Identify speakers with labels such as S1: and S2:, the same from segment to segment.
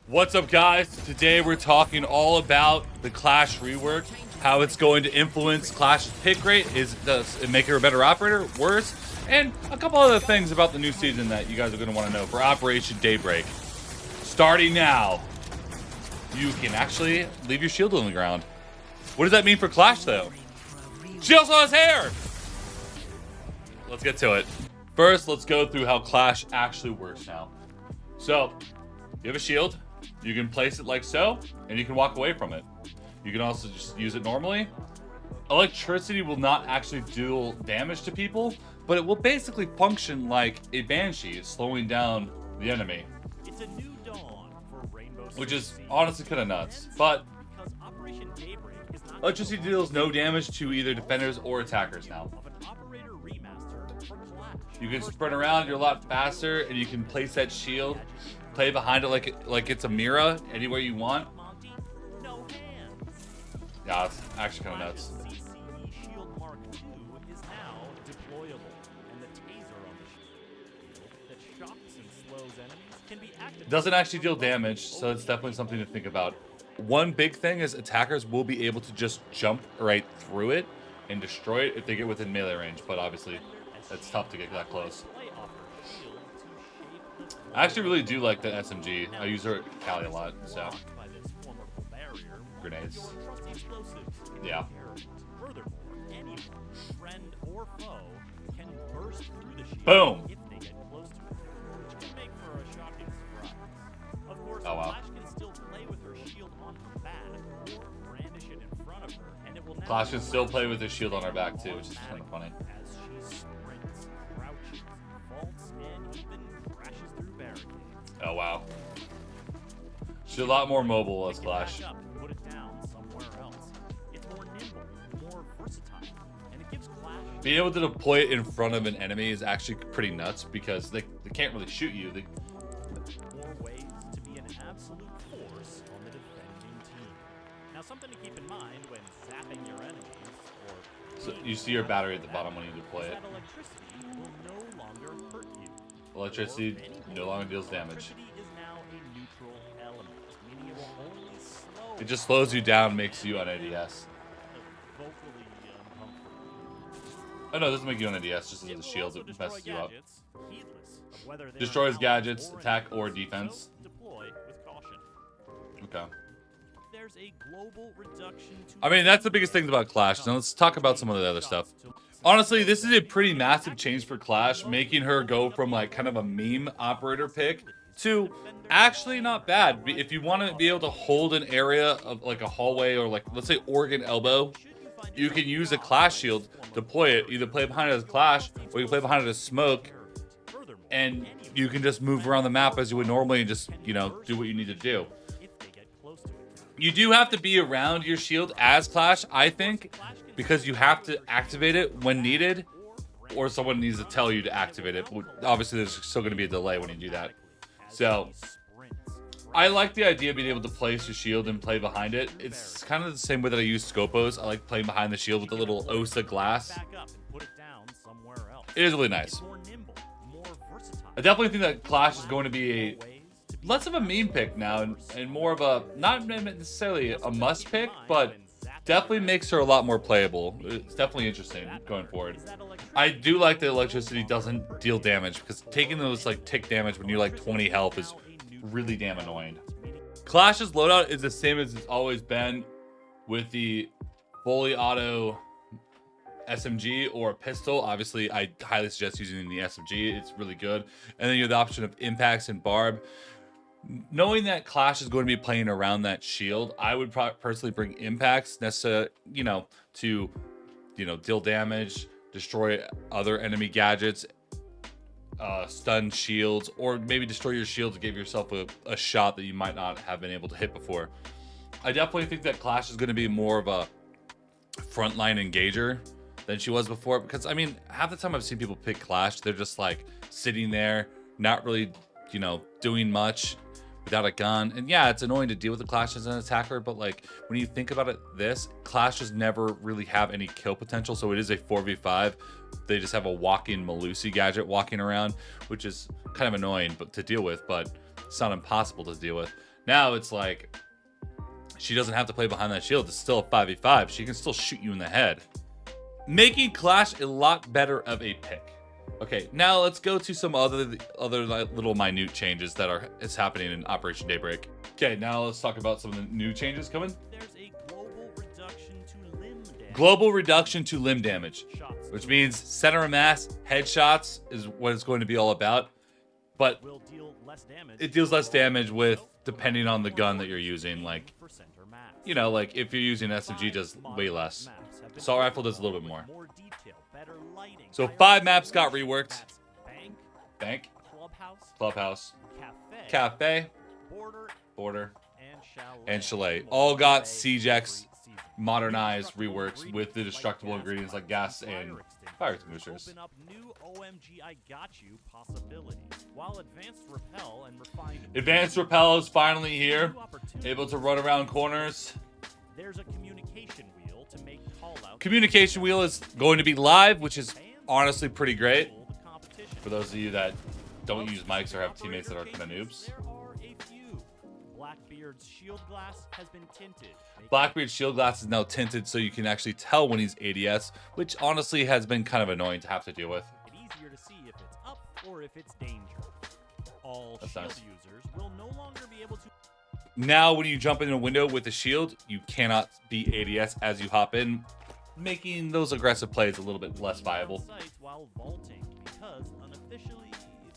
S1: What's up, guys? Today we're talking all about the Clash rework, how it's going to influence Clash's pick rate. Does it make her a better operator, worse, and a couple other things about the new season that you guys are going to want to know for Operation Daybreak. Starting now, you can actually leave your shield on the ground. What does that mean for Clash, though? She also has hair! Let's get to it. First, let's go through how Clash actually works now. So, you have a shield. You can place it like so, and you can walk away from it. You can also just use it normally. Electricity will not actually deal damage to people, but it will basically function like a Banshee, slowing down the enemy.
S2: It's a new dawn for Rainbow,
S1: which is honestly kind of nuts. But electricity deals no damage to either defenders or attackers now. You can sprint around, you're a lot faster, and you can place that shield, play behind it like it's a mirror anywhere you want. Yeah, it's actually kind of nuts. It doesn't actually deal damage, so it's definitely something to think about. One big thing is attackers will be able to just jump right through it and destroy it if they get within melee range, but obviously it's tough to get that close. I actually really do like the SMG. I use her at Cali a lot, so. Grenades. Yeah. Boom! Oh wow. Clash can still play with her shield on her back too, which is kind of funny. Oh wow. She's a lot more mobile as Clash. Being able to deploy it in front of an enemy is actually pretty nuts because they can't really shoot you.
S2: More ways to be an absolute force on the defending team. Now, something to keep in mind when zapping your enemies, or
S1: so you see your battery at the bottom when you deploy it.
S2: Electricity will no longer hurt you.
S1: Electricity no longer deals damage.
S2: Electricity is now a neutral element, meaning it will only slow.
S1: It just slows you down, makes you on ADS. Oh no, it doesn't make you on ADS, just as a shield, it messes you up. Destroys gadgets, attack or defense. Okay. I mean, that's the biggest thing about Clash. Now let's talk about some of the other stuff. Honestly, this is a pretty massive change for Clash, making her go from like kind of a meme operator pick to actually not bad. If you want to be able to hold an area of like a hallway or like, let's say Oregon Elbow, you can use a Clash shield, deploy it, either play behind it as Clash, or you play behind it as Smoke, and you can just move around the map as you would normally and just, you know, do what you need to do. You do have to be around your shield as Clash, I think, because you have to activate it when needed, or someone needs to tell you to activate it. Obviously, there's still going to be a delay when you do that. So I like the idea of being able to place your shield and play behind it. It's kind of the same way that I use Scopos. I like playing behind the shield with the little OSA glass. It is really nice. I definitely think that Clash is going to be less of a meme pick now and more of a, not necessarily a must pick, but definitely makes her a lot more playable. It's definitely interesting going forward. I do like that electricity doesn't deal damage because taking those like tick damage when you're like 20 health is really damn annoying. Clash's loadout is the same as it's always been, with the fully auto SMG or pistol. Obviously, I highly suggest using the SMG. It's really good. And then you have the option of impacts and barb. Knowing that Clash is going to be playing around that shield, I would personally bring impacts necessarily, to deal damage, destroy other enemy gadgets, stun shields, or maybe destroy your shield to give yourself a shot that you might not have been able to hit before. I definitely think that Clash is going to be more of a frontline engager than she was before, because I mean, half the time I've seen people pick Clash, they're just like sitting there, not really, doing much without a gun. And yeah, it's annoying to deal with the Clash as an attacker, but like when you think about it, Clashes never really have any kill potential, so it is a 4v5. They just have a walking Malusi gadget walking around, which is kind of annoying to deal with, but it's not impossible to deal with. Now it's like she doesn't have to play behind that shield. It's still a 5v5. She can still shoot you in the head, making Clash a lot better of a pick. Okay, now let's go to some other little minute changes that is happening in Operation Daybreak. Okay, now let's talk about some of the new changes coming.
S2: There's a global reduction to limb damage.
S1: Global reduction to limb damage, which means center of mass headshots is what it's going to be all about. But
S2: Will deal less damage.
S1: it deals less damage with depending on the gun that you're using. Like,
S2: For center mass.
S1: you know, like if you're using SMG, does way less. Assault rifle does a little bit more.
S2: More detail, better lighting.
S1: So 5 maps got reworked.
S2: That's Bank,
S1: Bank,
S2: Clubhouse,
S1: Clubhouse,
S2: Cafe,
S1: Cafe,
S2: Border,
S1: Border,
S2: and Chalet.
S1: and Chalet. All got CJX modernized reworks with the destructible ingredients like gas and fire extinguishers.
S2: Open up new OMG I got you possibilities. While advanced repel and refined
S1: Advanced Repel is finally here,
S2: new opportunities,
S1: able to run around corners.
S2: there's a communication wheel to make call outs.
S1: Communication wheel is going to be live, which is honestly pretty great for those of you that don't use mics or have teammates that are kind of noobs.
S2: There are a few. Blackbeard's shield glass has been tinted.
S1: Blackbeard's shield glass is now tinted so you can actually tell when he's ADS, which honestly has been kind of annoying to have to deal with.
S2: Making it easier to see if it's up or if it's danger. All
S1: That's
S2: shield
S1: nice.
S2: users will no longer be able to
S1: Now when you jump in a window with a shield, you cannot be ADS as you hop in, making those aggressive plays a little bit less viable.
S2: sights while vaulting because unofficially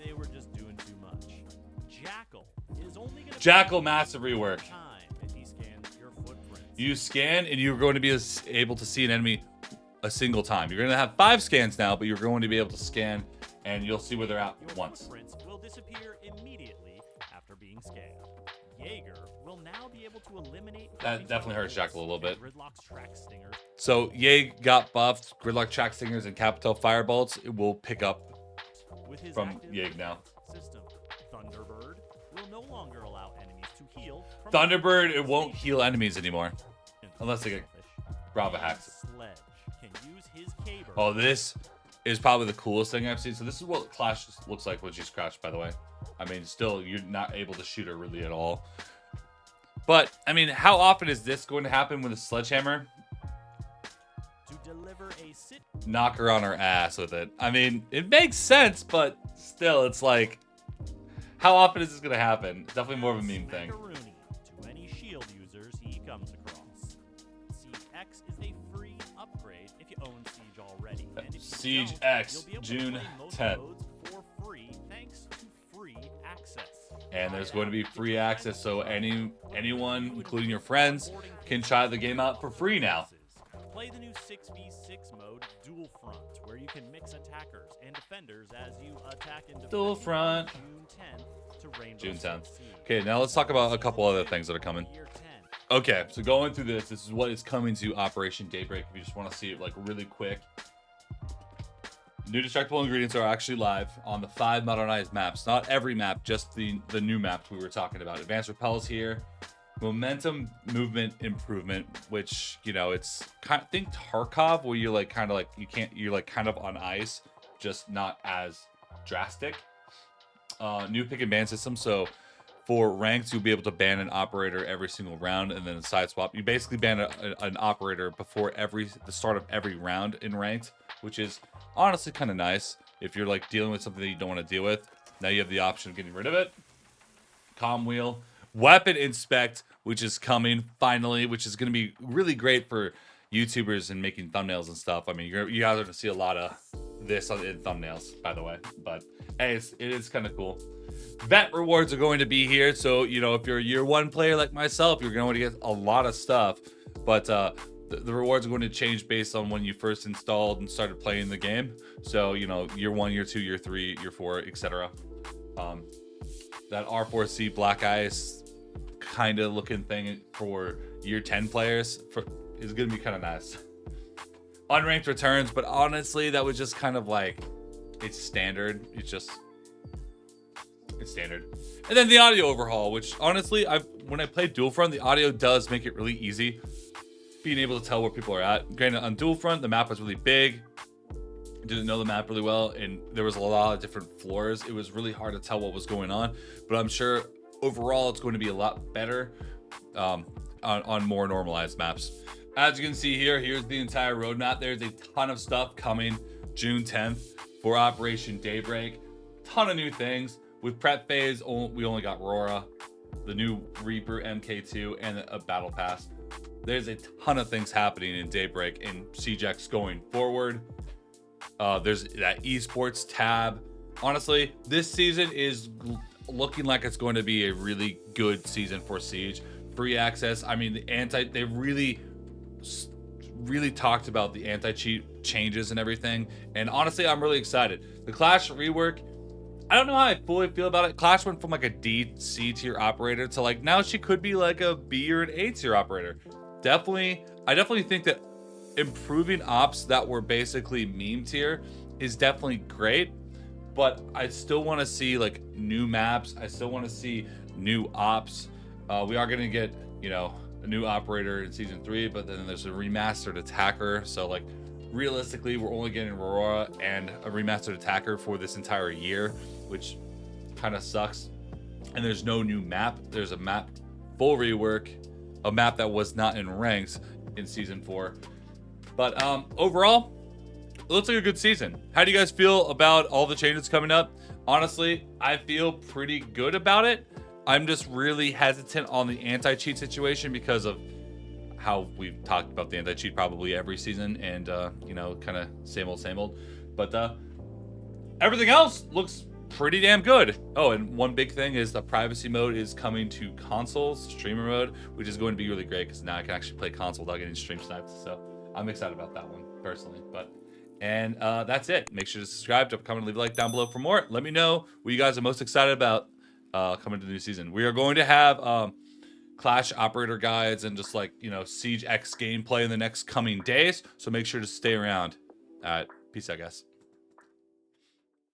S2: they were just doing too much. Jackal is only going to
S1: Jackal massive rework.
S2: time if he scans your footprints.
S1: You scan and you're going to be able to see an enemy a single time. You're going to have 5 scans now, but you're going to be able to scan and you'll see where they're at
S2: Your
S1: once.
S2: footprints will disappear immediately after being scanned. Jaeger will now be able to eliminate
S1: That definitely hurts Jackal a little bit.
S2: Gridlock's track stingers.
S1: So Yeg got buffed. Gridlock track stingers and Capital firebolts. It will pick up
S2: With his
S1: from
S2: active
S1: Yeg now.
S2: system. Thunderbird will no longer allow enemies to heal. from
S1: Thunderbird, it won't heal enemies anymore unless they get
S2: Selfish.
S1: Brava hacks.
S2: Sledge can use his caber.
S1: Oh, this is probably the coolest thing I've seen. So this is what Clash looks like when she's crouched, by the way. I mean, still, you're not able to shoot her really at all. But, I mean, how often is this going to happen with a sledgehammer?
S2: To deliver a sit
S1: Knock her on her ass with it. I mean, it makes sense, but still, it's like, how often is this going to happen? Definitely more of a meme thing.
S2: Smackaroonie to any shield users he comes across. Siege X is a free upgrade if you own Siege already. And if you
S1: Siege
S2: don't,
S1: X,
S2: you'll be able to
S1: June
S2: play most
S1: 10th.
S2: modes for free thanks to free access.
S1: And there's going to be free access, so anyone, including your friends, can try the game out for free now.
S2: Play the new 6v6 mode, Dual Front, where you can mix attackers and defenders as you attack and defend.
S1: Dual Front.
S2: June 10th to Rainbow
S1: June 10th.
S2: Six Siege.
S1: Okay, now let's talk about a couple other things that are coming.
S2: Year 10.
S1: Okay, so going through this is what is coming to Operation Daybreak. If you just want to see it like really quick. New destructible ingredients are actually live on the 5 modernized maps. Not every map, just the new maps we were talking about. Advanced repels here. Momentum movement improvement, which, you know, it's kind of, think Tarkov, where you're like kind of like you're like kind of on ice, just not as drastic. New pick and ban system, so for ranks you'll be able to ban an operator every single round, and then side swap. You basically ban an operator before the start of every round in ranked, which is honestly kind of nice if you're like dealing with something that you don't want to deal with. Now you have the option of getting rid of it. Comm wheel. Weapon inspect, which is coming finally, which is going to be really great for YouTubers and making thumbnails and stuff. I mean, you guys are going to see a lot of this in thumbnails, by the way. But hey, it is kind of cool. Vet rewards are going to be here, so you know if you're a year 1 player like myself, you're going to get a lot of stuff. But the rewards are going to change based on when you first installed and started playing the game. So you know, year 1, year 2, year 3, year 4, etc. That R4C Black Ice kind of looking thing for year 10 players is going to be kind of nice. Unranked returns, but honestly, that was just kind of like, it's standard. It's standard. And then the audio overhaul, which honestly, when I played Dual Front, the audio does make it really easy being able to tell where people are at. Granted, on Dual Front, the map was really big. I didn't know the map really well, and there was a lot of different floors. It was really hard to tell what was going on, but I'm sure overall, it's going to be a lot better on more normalized maps. As you can see here, here's the entire roadmap. There's a ton of stuff coming June 10th for Operation Daybreak. Ton of new things. With Prep Phase, we only got Rora, the new Reaper MK2, and a Battle Pass. There's a ton of things happening in Daybreak and CJX going forward. There's that esports tab. Honestly, this season is looking like it's going to be a really good season for Siege. Free access. I mean, they really talked about the anti-cheat changes and everything. And honestly, I'm really excited. The Clash rework, I don't know how I fully feel about it. Clash went from like a D, C tier operator to like now she could be like a B or an A tier operator. I definitely think that improving ops that were basically meme tier is definitely great, but I still want to see like new maps. I still want to see new ops. We are going to get, you know, a new operator in season 3, but then there's a remastered attacker. So like realistically, we're only getting Aurora and a remastered attacker for this entire year, which kind of sucks. And there's no new map. There's a map full rework, a map that was not in ranks in season 4. But overall, it looks like a good season. How do you guys feel about all the changes coming up? Honestly, I feel pretty good about it. I'm just really hesitant on the anti-cheat situation because of how we've talked about the anti-cheat probably every season, and you know, kind of same old. But everything else looks pretty damn good. Oh, and one big thing is the privacy mode is coming to consoles, streamer mode, which is going to be really great because now I can actually play console without getting stream sniped. So I'm excited about that one personally. And that's it. Make sure to subscribe, drop a comment, leave a like down below for more. Let me know what you guys are most excited about coming to the new season. We are going to have Clash operator guides and just like, you know, Siege X gameplay in the next coming days. So make sure to stay around. Peace out, guys.